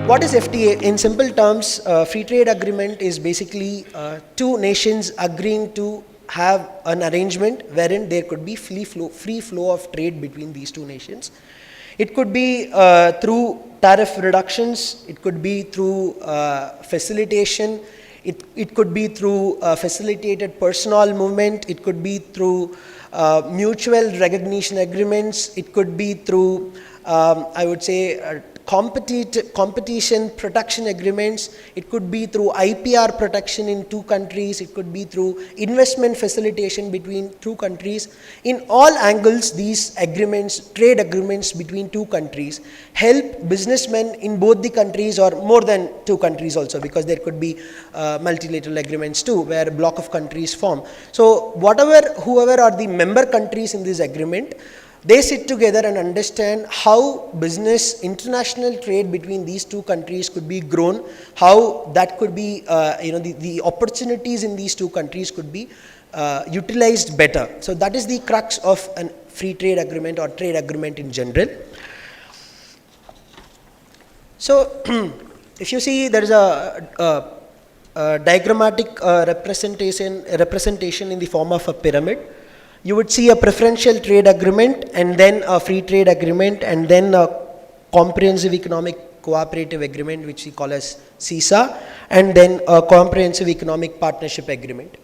What is FTA? In simple terms, free trade agreement is basically two nations agreeing to have an arrangement wherein there could be free flow of trade between these two nations. It could be through tariff reductions, it could be through facilitation, it could be through facilitated personal movement, it could be through mutual recognition agreements, it could be through, I would say, competition protection agreements, it could be through IPR protection in two countries, it could be through investment facilitation between two countries. In all angles, these agreements, trade agreements between two countries, help businessmen in both the countries or more than two countries also, because there could be multilateral agreements too, where a block of countries form. So whoever are the member countries in this agreement, they sit together and understand how business, international trade between these two countries could be grown, how that could be, the opportunities in these two countries could be utilized better. So that is the crux of a free trade agreement or trade agreement in general. So if you see, there is a diagrammatic representation in the form of a pyramid. You would see a preferential trade agreement and then a free trade agreement and then a comprehensive economic cooperative agreement, which we call as CISA, and then a comprehensive economic partnership agreement.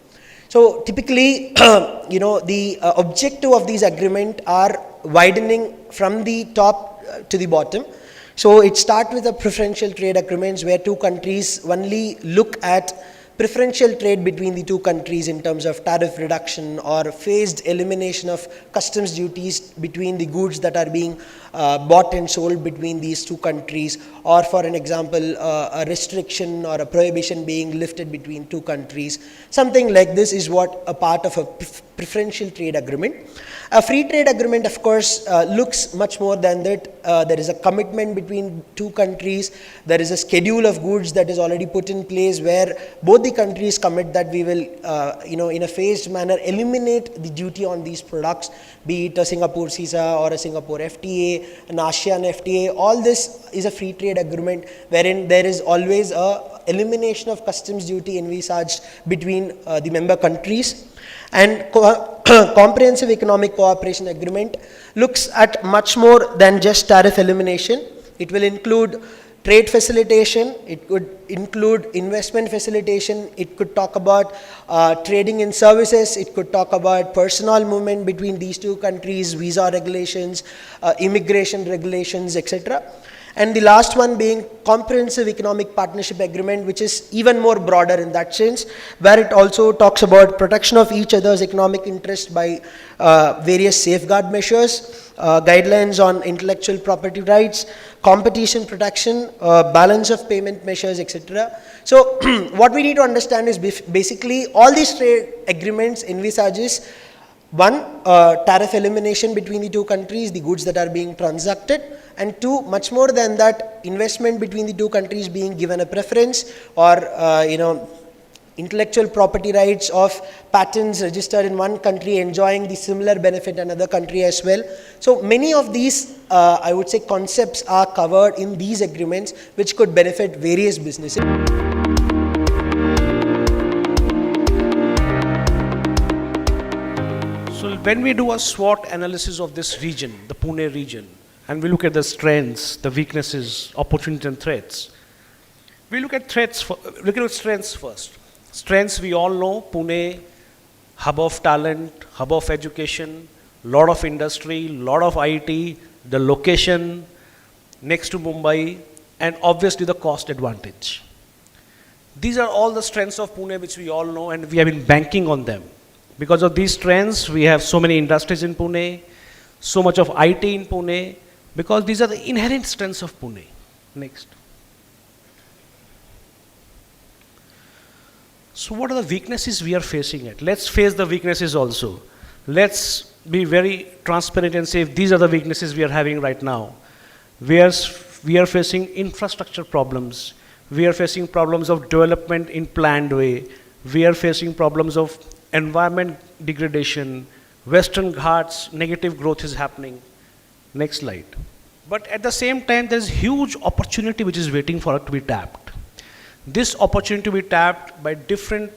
So typically, the objective of these agreements are widening from the top to the bottom. So it starts with a preferential trade agreements where two countries only look at preferential trade between the two countries in terms of tariff reduction or phased elimination of customs duties between the goods that are being bought and sold between these two countries, or for an example, a restriction or a prohibition being lifted between two countries. Something like this is what a part of a preferential trade agreement. A free trade agreement, of course, looks much more than that. There is a commitment between two countries. There is a schedule of goods that is already put in place where both the countries commit that we will, in a phased manner, eliminate the duty on these products, be it a Singapore CISA or a Singapore FTA, an ASEAN FTA. All this is a free trade agreement wherein there is always a elimination of customs duty envisaged between the member countries. And comprehensive economic cooperation agreement looks at much more than just tariff elimination. It will include trade facilitation, it could include investment facilitation, it could talk about trading in services, it could talk about personal movement between these two countries, visa regulations, immigration regulations, etc. And the last one being comprehensive economic partnership agreement, which is even more broader in that sense, where it also talks about protection of each other's economic interest by various safeguard measures, guidelines on intellectual property rights, competition protection, balance of payment measures, etc. So what we need to understand is basically all these trade agreements envisages one, tariff elimination between the two countries, the goods that are being transacted, and two, much more than that, investment between the two countries being given a preference, or intellectual property rights of patents registered in one country enjoying the similar benefit in another country as well. So many of these, I would say, concepts are covered in these agreements, which could benefit various businesses. So when we do a SWOT analysis of this region, the Pune region, and we look at the strengths, the weaknesses, opportunities and threats, we look at strengths first. Strengths, we all know, Pune, hub of talent, hub of education, lot of industry, lot of IT, the location next to Mumbai, and obviously the cost advantage. These are all the strengths of Pune which we all know, and we have been banking on them. Because of these strengths, we have so many industries in Pune, so much of IT in Pune, because these are the inherent strengths of Pune. Next. So what are the weaknesses we are facing at? Let's face the weaknesses also. Let's be very transparent and say if these are the weaknesses we are having right now. We are facing infrastructure problems. We are facing problems of development in planned way. We are facing problems of environment degradation. Western Ghats, negative growth is happening. Next slide. But at the same time, there's huge opportunity which is waiting for it to be tapped. This opportunity to be tapped by different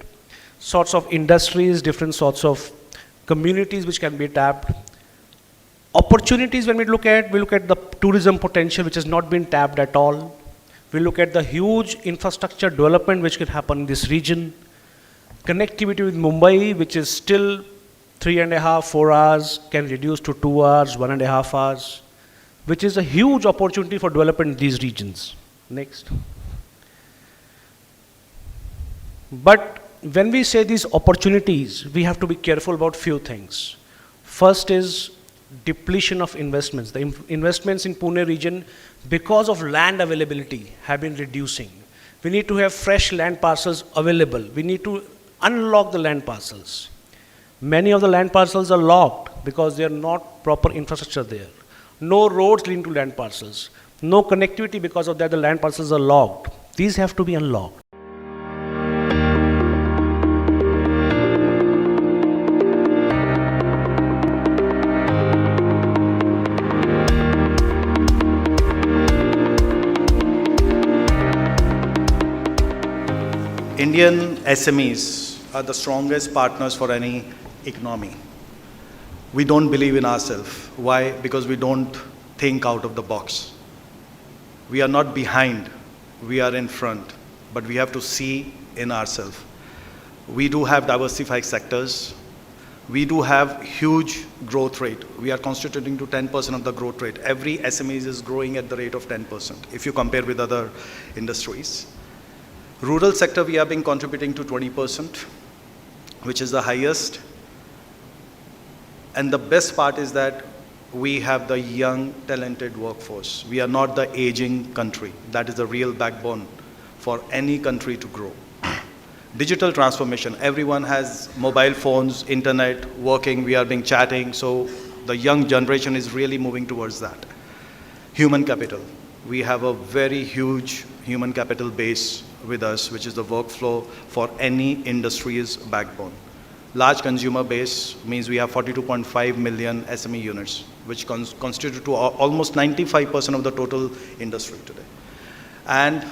sorts of industries, different sorts of communities which can be tapped. Opportunities when we look at the tourism potential which has not been tapped at all. We look at the huge infrastructure development which can happen in this region. Connectivity with Mumbai, which is still 3.5, 4 hours, can reduce to 2 hours, 1.5 hours, which is a huge opportunity for development in these regions. Next. But when we say these opportunities, we have to be careful about few things. First is depletion of investments. The investments in Pune region, because of land availability, have been reducing. We need to have fresh land parcels available. We need to unlock the land parcels. Many of the land parcels are locked because there are not proper infrastructure there. No roads leading to land parcels. No connectivity, because of that the land parcels are locked. These have to be unlocked. Indian SMEs are the strongest partners for any economy. We don't believe in ourselves. Why? Because we don't think out of the box. We are not behind, we are in front, but we have to see in ourselves. We do have diversified sectors. We do have huge growth rate. We are constituting to 10% of the growth rate. Every SME is growing at the rate of 10% if you compare with other industries. Rural sector, we have been contributing to 20%, which is the highest. And the best part is that we have the young, talented workforce. We are not the aging country. That is the real backbone for any country to grow. Digital transformation, everyone has mobile phones, internet, working, we are being chatting, so the young generation is really moving towards that. Human capital, we have a very huge human capital base with us, which is the workflow for any industry's backbone. Large consumer base means we have 42.5 million SME units, which constitute to almost 95% of the total industry today. And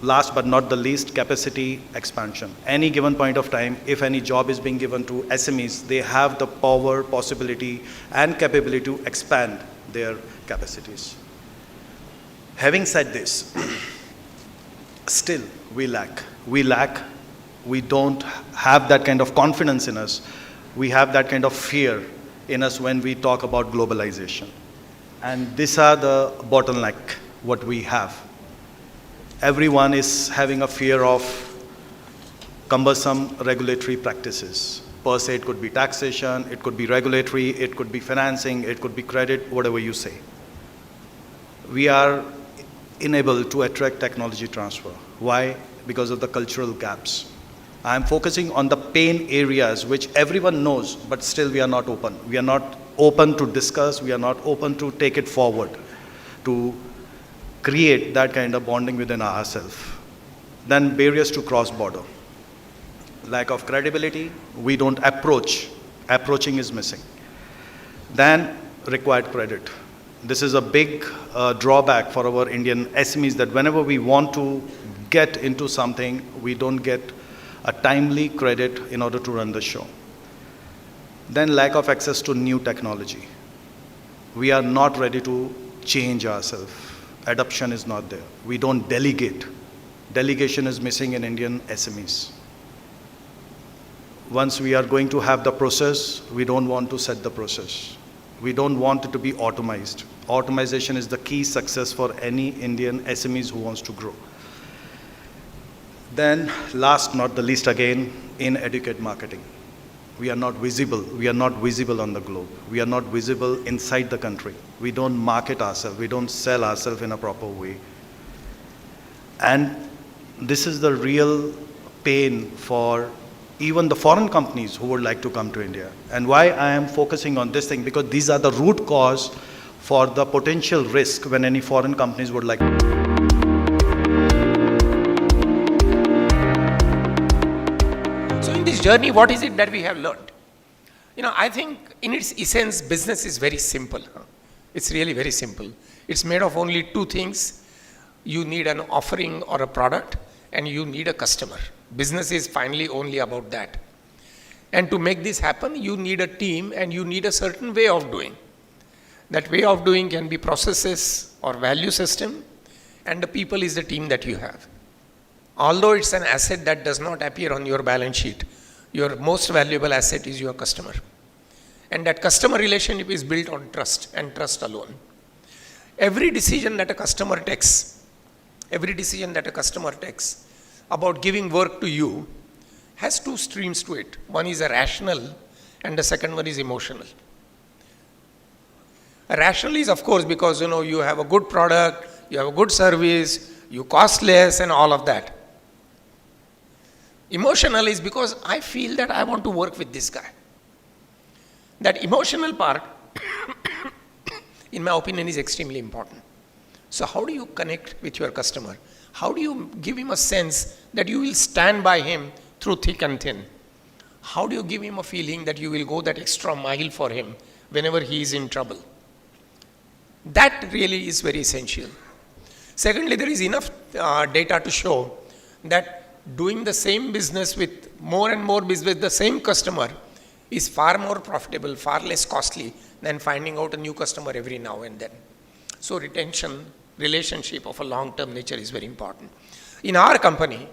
last but not the least, capacity expansion. Any given point of time, if any job is being given to SMEs, they have the power, possibility, and capability to expand their capacities. Having said this, still we lack. We don't have that kind of confidence in us. We have that kind of fear in us when we talk about globalization. And these are the bottleneck, what we have. Everyone is having a fear of cumbersome regulatory practices. Per se, it could be taxation, it could be regulatory, it could be financing, it could be credit, whatever you say. We are unable to attract technology transfer. Why? Because of the cultural gaps. I am focusing on the pain areas which everyone knows, but still we are not open. We are not open to discuss, we are not open to take it forward, to create that kind of bonding within ourselves. Then barriers to cross-border. Lack of credibility, we don't approach. Approaching is missing. Then required credit. This is a big drawback for our Indian SMEs, that whenever we want to get into something, we don't get a timely credit in order to run the show. Then lack of access to new technology. We are not ready to change ourselves. Adoption is not there. We don't delegate. Delegation is missing in Indian SMEs. Once we are going to have the process, we don't want to set the process. We don't want it to be automized. Automation is the key success for any Indian SMEs who wants to grow. Then last not the least again, inadequate marketing. We are not visible. We are not visible on the globe. We are not visible inside the country. We don't market ourselves. We don't sell ourselves in a proper way. And this is the real pain for even the foreign companies who would like to come to India. And why I am focusing on this thing, because these are the root cause for the potential risk when any foreign companies would like to. So in this journey, what is it that we have learned? I think in its essence, business is very simple. It's really very simple. It's made of only two things. You need an offering or a product, and you need a customer. Business is finally only about that. And to make this happen, you need a team and you need a certain way of doing. That way of doing can be processes or value system, and the people is the team that you have. Although it's an asset that does not appear on your balance sheet, your most valuable asset is your customer. And that customer relationship is built on trust and trust alone. Every decision that a customer takes about giving work to you has two streams to it. One is a rational and the second one is emotional. A rational is, of course, because you have a good product, you have a good service, you cost less and all of that. Emotional is because I feel that I want to work with this guy. That emotional part, in my opinion, is extremely important. So how do you connect with your customer? How do you give him a sense that you will stand by him through thick and thin? How do you give him a feeling that you will go that extra mile for him whenever he is in trouble? That really is very essential. Secondly, there is enough data to show that doing the same business with more and more business with the same customer is far more profitable, far less costly than finding out a new customer every now and then. So retention, relationship of a long-term nature is very important. In our company,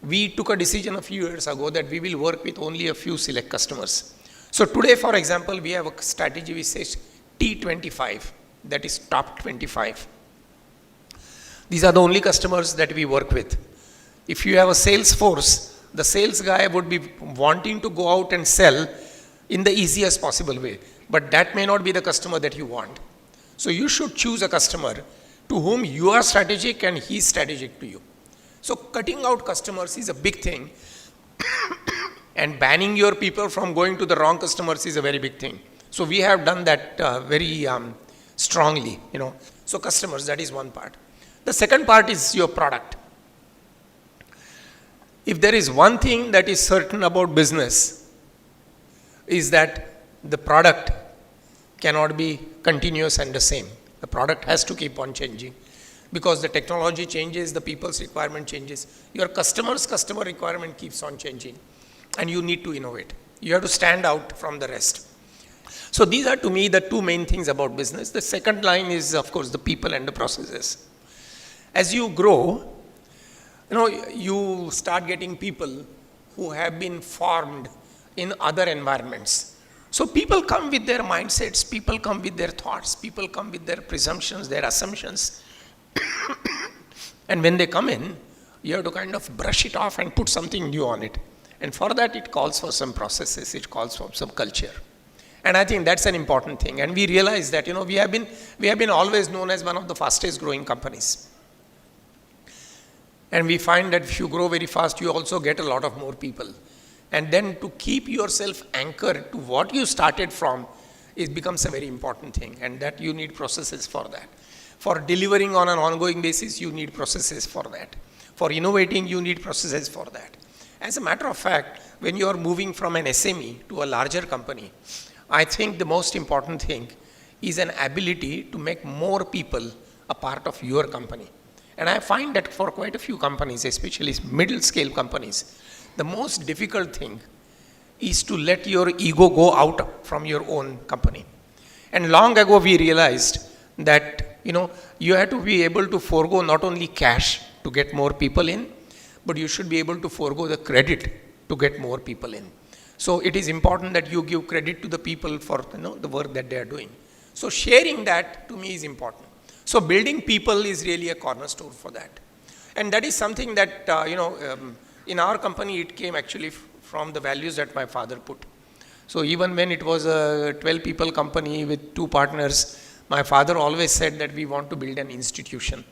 we took a decision a few years ago that we will work with only a few select customers. So today, for example, we have a strategy which says T25, that is top 25. These are the only customers that we work with. If you have a sales force, the sales guy would be wanting to go out and sell in the easiest possible way. But that may not be the customer that you want. So you should choose a customer to whom you are strategic and he is strategic to you. So cutting out customers is a big thing. And banning your people from going to the wrong customers is a very big thing. So we have done that very strongly, So customers, that is one part. The second part is your product. If there is one thing that is certain about business, is that the product cannot be continuous and the same. The product has to keep on changing because the technology changes, the people's requirement changes. Your customer's customer requirement keeps on changing and you need to innovate. You have to stand out from the rest. So these are to me the two main things about business. The second line is, of course, the people and the processes. As you grow, you start getting people who have been formed in other environments. So people come with their mindsets, people come with their thoughts, people come with their presumptions, their assumptions. And when they come in, you have to kind of brush it off and put something new on it. And for that, it calls for some processes, it calls for some culture. And I think that's an important thing. And we realize that, we have been always known as one of the fastest growing companies. And we find that if you grow very fast, you also get a lot of more people. And then to keep yourself anchored to what you started from, it becomes a very important thing. And that you need processes for that. For delivering on an ongoing basis, you need processes for that. For innovating, you need processes for that. As a matter of fact, when you are moving from an SME to a larger company, I think the most important thing is an ability to make more people a part of your company. And I find that for quite a few companies, especially middle-scale companies, the most difficult thing is to let your ego go out from your own company. And long ago, we realized that, you have to be able to forego not only cash to get more people in, but you should be able to forego the credit to get more people in. So it is important that you give credit to the people for the work that they are doing. So sharing that to me is important. So building people is really a cornerstone for that. And that is something that, in our company, it came actually from the values that my father put. So even when it was a 12 people company with 2 partners, my father always said that we want to build an institution.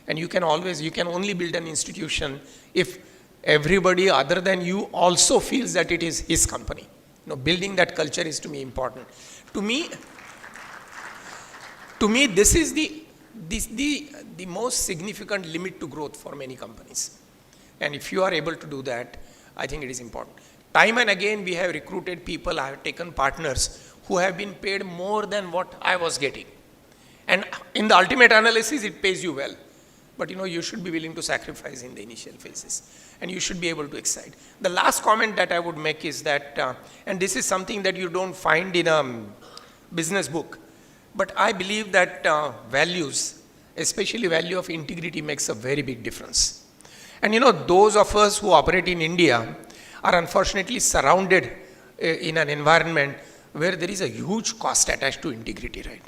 And you can only build an institution if everybody other than you also feels that it is his company. Building that culture is to me important. To me, this is the most significant limit to growth for many companies. And if you are able to do that, I think it is important. Time and again, we have recruited people, I have taken partners who have been paid more than what I was getting. And in the ultimate analysis, it pays you well. But you should be willing to sacrifice in the initial phases. And you should be able to excite. The last comment that I would make is that, and this is something that you don't find in a business book, but I believe that values, especially value of integrity, makes a very big difference. And those of us who operate in India are unfortunately surrounded in an environment where there is a huge cost attached to integrity, right?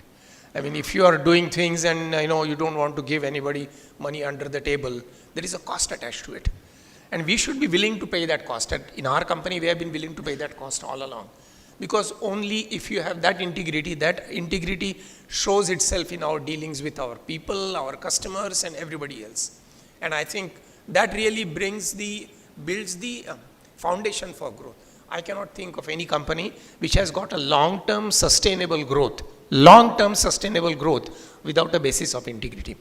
I mean, if you are doing things and you don't want to give anybody money under the table, there is a cost attached to it. And we should be willing to pay that cost. And in our company, we have been willing to pay that cost all along. Because only if you have that integrity shows itself in our dealings with our people, our customers, and everybody else. And I think that really builds the foundation for growth. I cannot think of any company which has got a long-term sustainable growth without a basis of integrity.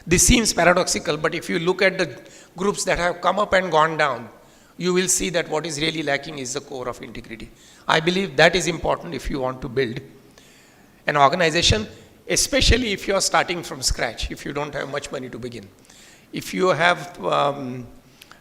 This seems paradoxical, but if you look at the groups that have come up and gone down, you will see that what is really lacking is the core of integrity. I believe that is important if you want to build an organization, especially if you are starting from scratch, if you don't have much money to begin. If you have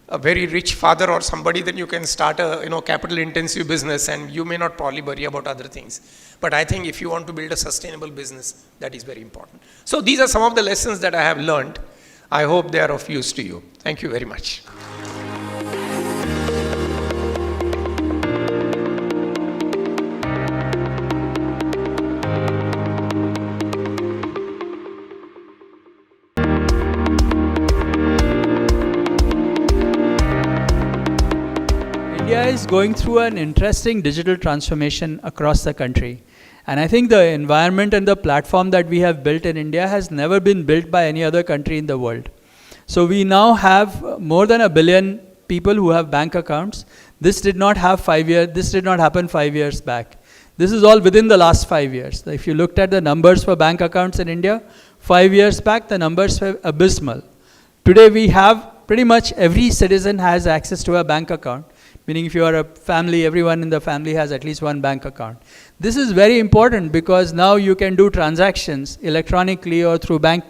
a very rich father or somebody, then you can start a capital intensive business and you may not probably worry about other things. But I think if you want to build a sustainable business, that is very important. So these are some of the lessons that I have learned. I hope they are of use to you. Thank you very much. India is going through an interesting digital transformation across the country. And I think the environment and the platform that we have built in India has never been built by any other country in the world. So we now have more than 1 billion people who have bank accounts. This did not happen 5 years back. This is all within the last 5 years. If you looked at the numbers for bank accounts in India, 5 years back, the numbers were abysmal. Today we have pretty much every citizen has access to a bank account. Meaning if you are a family, everyone in the family has at least one bank account. This is very important because now you can do transactions electronically or through bank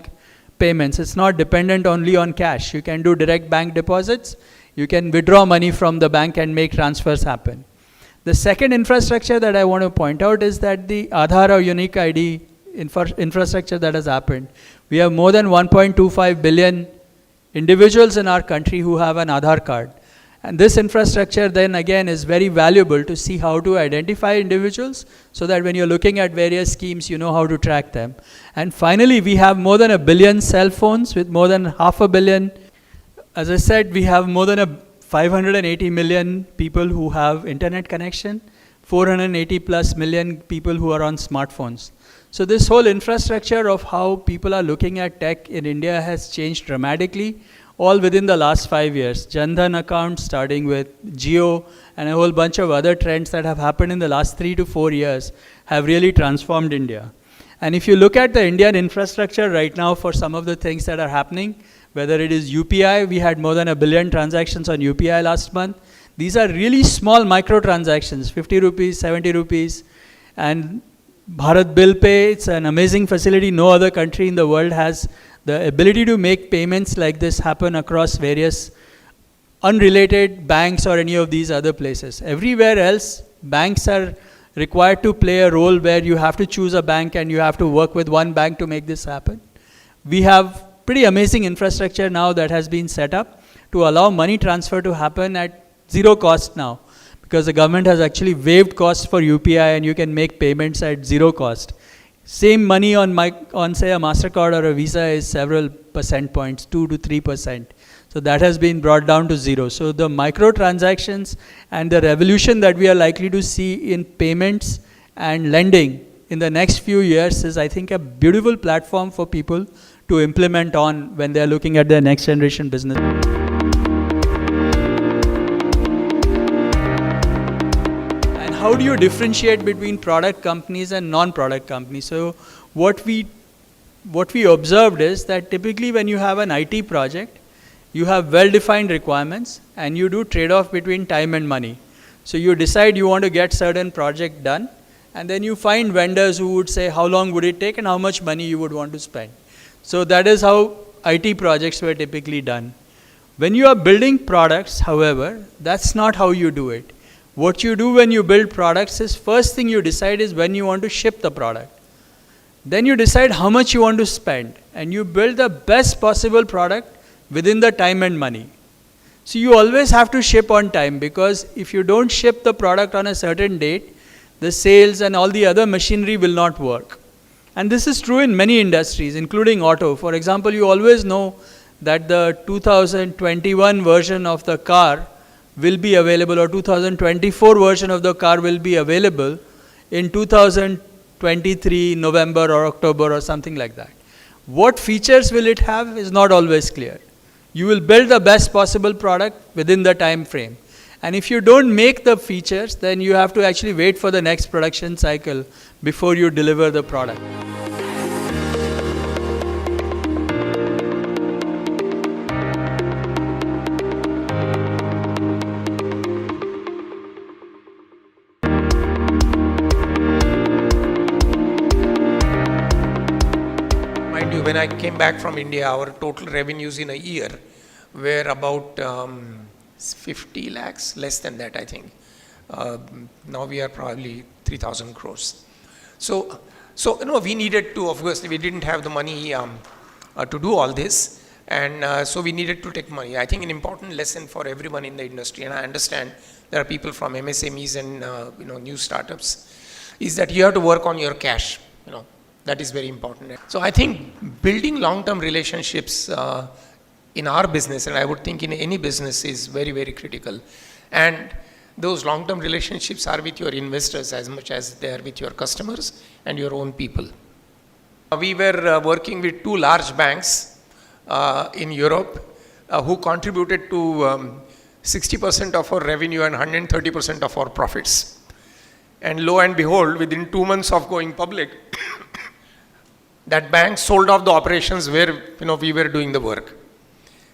payments. It's not dependent only on cash. You can do direct bank deposits. You can withdraw money from the bank and make transfers happen. The second infrastructure that I want to point out is that the Aadhaar or unique ID infrastructure that has happened. We have more than 1.25 billion individuals in our country who have an Aadhaar card. And this infrastructure then again is very valuable to see how to identify individuals so that when you're looking at various schemes, you know how to track them. And finally, we have more than 1 billion cell phones with more than 500 million. As I said, we have more than 580 million people who have internet connection, 480 plus million people who are on smartphones. So this whole infrastructure of how people are looking at tech in India has changed dramatically. All within the last 5 years. Jan Dhan accounts starting with Jio and a whole bunch of other trends that have happened in the last 3 to 4 years have really transformed India. And if you look at the Indian infrastructure right now for some of the things that are happening, whether it is UPI, we had more than 1 billion transactions on UPI last month. These are really small micro transactions, 50 rupees, 70 rupees. And Bharat Bill Pay, it's an amazing facility. No other country in the world has the ability to make payments like this happen across various unrelated banks or any of these other places. Everywhere else, banks are required to play a role where you have to choose a bank and you have to work with one bank to make this happen. We have pretty amazing infrastructure now that has been set up to allow money transfer to happen at zero cost now, because the government has actually waived costs for UPI and you can make payments at zero cost. Same money on say a MasterCard or a Visa is several percent points, 2 to 3%. So that has been brought down to zero. So the micro transactions and the revolution that we are likely to see in payments and lending in the next few years is, I think, a beautiful platform for people to implement on when they are looking at their next generation business. How do you differentiate between product companies and non-product companies? So what we observed is that typically when you have an IT project, you have well-defined requirements and you do trade-off between time and money. So you decide you want to get certain project done And then you find vendors who would say how long would it take and how much money you would want to spend. So that is how IT projects were typically done. When you are building products, however, that's not how you do it. What you do when you build products is, first thing you decide is when you want to ship the product. Then you decide how much you want to spend, and you build the best possible product within the time and money. So you always have to ship on time, because if you don't ship the product on a certain date, the sales and all the other machinery will not work. And this is true in many industries, including auto. For example, you always know that the 2021 version of the car will be available, or 2024 version of the car will be available in 2023 November or October or something like that. What features will it have is not always clear. You will build the best possible product within the time frame. And if you don't make the features, then you have to actually wait for the next production cycle before you deliver the product. Mind you, when I came back from India, our total revenues in a year were about 50 lakhs, less than that, I think. Now we are probably 3,000 crores. So we needed to, obviously, we didn't have the money to do all this, and so we needed to take money. I think an important lesson for everyone in the industry, and I understand there are people from MSMEs and new startups, is that you have to work on your cash. That is very important. So I think building long-term relationships in our business, and I would think in any business, is very, very critical. And those long-term relationships are with your investors as much as they are with your customers and your own people. We were working with 2 large banks in Europe who contributed to 60% of our revenue and 130% of our profits. And lo and behold, within 2 months of going public, that bank sold off the operations where we were doing the work.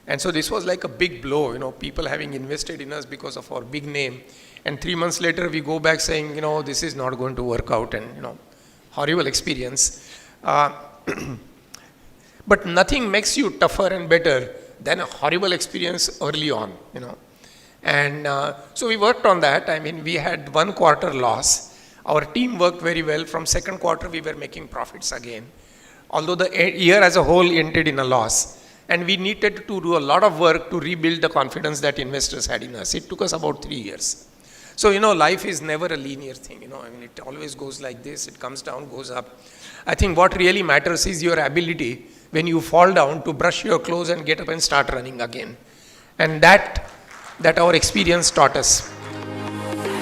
And so this was like a big blow, people having invested in us because of our big name. And 3 months later, we go back saying, this is not going to work out, and, horrible experience. But nothing makes you tougher and better than a horrible experience early on, And so we worked on that. I mean, we had 1 quarter loss. Our team worked very well. From 2nd quarter, we were making profits again. Although the year as a whole ended in a loss. And we needed to do a lot of work to rebuild the confidence that investors had in us. It took us about 3 years. So, life is never a linear thing, I mean, it always goes like this. It comes down, goes up. I think what really matters is your ability, when you fall down, to brush your clothes and get up and start running again. And that our experience taught us.